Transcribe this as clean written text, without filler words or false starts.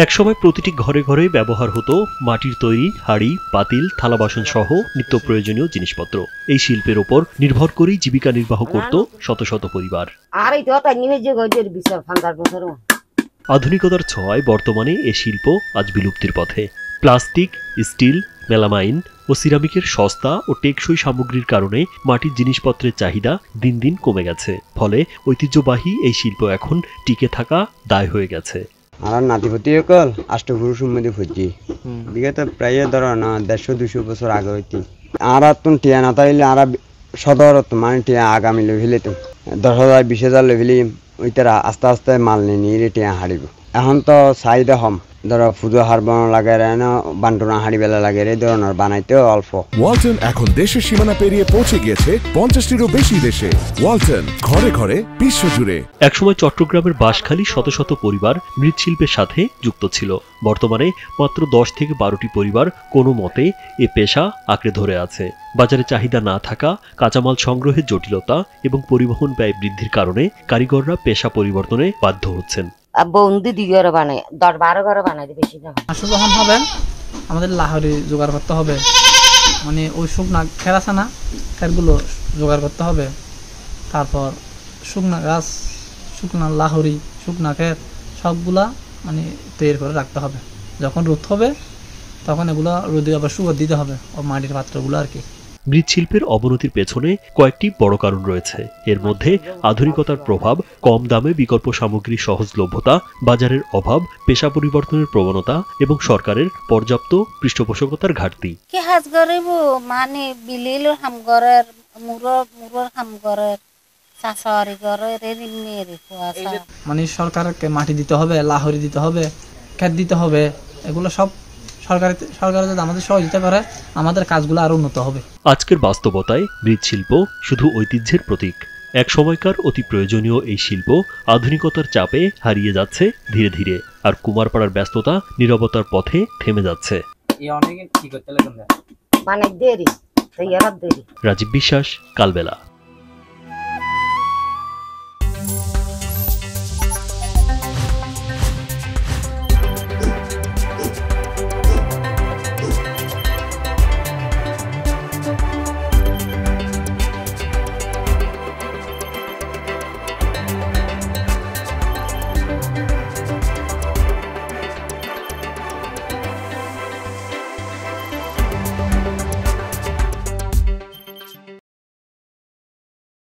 একসময় প্রতিটি ঘরে ঘরে ব্যবহার হতো মাটির তৈরি হাড়ি, পাতিল, থালা বাসন সহ নিত্য প্রয়োজনীয় জিনিসপত্র। এই শিল্পের ওপর নির্ভর করেই জীবিকা নির্বাহ করত শত শত পরিবার। আধুনিকতার ছোঁয়ায় বর্তমানে এ শিল্প আজ বিলুপ্তির পথে। প্লাস্টিক, স্টিল, মেলামাইন ও সিরামিকের সস্তা ও টেকসই সামগ্রীর কারণে মাটির জিনিসপত্রের চাহিদা দিন দিন কমে গেছে। ফলে ঐতিহ্যবাহী এই শিল্প এখন টিকে থাকা দায় হয়ে গেছে। আর নাতিপতি সকল আষ্টপুরুষ মধ্যে ফুজি বিগত প্রায় ধরো না 150-200 বছর আগে হইতি আর তুন টিয়া না তাইলে আর সদর মানে টিয়া আগামী লেভেলে তো 10,000 20,000 লেভেলে ওইটারা আস্তে আস্তে মাল নিয়ে টিয়া হারিব। এখন তো চাহিদা কম, ধরো পুজো হার বানানো লাগে না, বান্টনা হাড়ি বেলা লাগে এই ধরনের বানাইতেও অল্প। ওয়ালটন এখন দেশের সীমানা পেরিয়ে পৌঁছে গিয়েছে 50টিরও বেশি দেশে। ওয়ালটন, ঘরে ঘরে বিশ্বজুড়ে। একসময় চট্টগ্রামের বাঁশখালী শত শত পরিবার মৃৎশিল্পের সাথে যুক্ত ছিল। বর্তমানে মাত্র 10 থেকে 12টি পরিবার কোনো মতে এ পেশা আঁকড়ে ধরে আছে। বাজারে চাহিদা না থাকা, কাঁচামাল সংগ্রহের জটিলতা এবং পরিবহন ব্যয় বৃদ্ধির কারণে কারিগররা পেশা পরিবর্তনে বাধ্য হচ্ছেন। যখন হবে আমাদের লাহোরি জোগাড় করতে হবে, মানে ওই শুকনা খের আছে না, খেরগুলো জোগাড় করতে হবে। তারপর শুকনা গাছ, শুকনা লাহোরি, শুকনা খের সবগুলা মানে তৈরি করে রাখতে হবে। যখন রোদ হবে তখন এগুলো রোদে আবার শুকোতে দিতে হবে, ও মাটির পাত্রগুলো আর কি। মৃৎশিল্পের অবনতির পেছনে কয়েকটি বড় কারণ রয়েছে। এর মধ্যে আধুনিকতার প্রভাব, কম দামে বিকল্প সামগ্রীর সহজলভ্যতা, বাজারের অভাব, পেশা পরিবর্তনের প্রবণতা এবং সরকারের পর্যাপ্ত পৃষ্ঠপোষকতার ঘাটতি। মানে বিলিল হামগরের মুরর হামগরের মানে সরকারকে মাটি দিতে হবে, লাহোরি দিতে হবে, খেত দিতে হবে। এগুলো সব সরকার যদি আমাদের সহযোগিতা করে আমাদের কাজগুলো আরো উন্নত হবে। আজকের বাস্তবতায় মৃৎশিল্প শুধু ঐতিহ্যের প্রতীক। এক সময়কার অতি প্রয়োজনীয় এই শিল্প আধুনিকতার চাপে হারিয়ে যাচ্ছে ধীরে ধীরে। আর কুমারপাড়ার ব্যস্ততা নীরবতার পথে থেমে যাচ্ছে। রাজীব বিশ্বাস, কালবেলা।